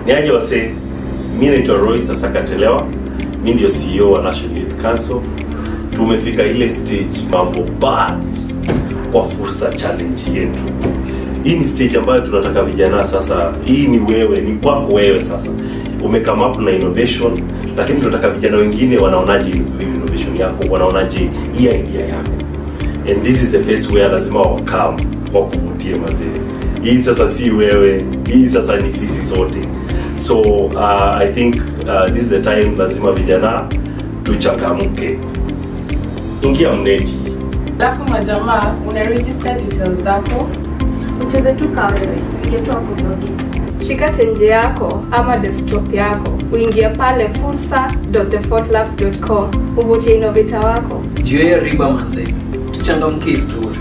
Niaje wase, mimi naitwa Roy sasa Katelewa. Mimi ndio CEO wa National Youth Council. Tumefika ile stage mambo bad kwa fursa challenge yetu. Hii ni stage ambayo tunataka vijana sasa. Hii ni wewe, ni kwako wewe sasa. Umecome up na innovation, lakini tunataka vijana wengine wanaonaje innovation yako, wanaonaje hii idea yako. And this is the phase where lazima wakam wakuvutie mazee. Hii sasa si wewe, hii sasa ni sisi sote. So I think this is the time lazima vijana tuchangamke. Ingia mneti. Alafu majamaa una register details zako. Ucheze tu kama wewe. Ingia tu hapo login. Shika tenje yako ama desktop yako. Uingie pale fursa.thefortlabs.com. Uvutie innovator wako. Juu ya riba manze. Tuchangamke story.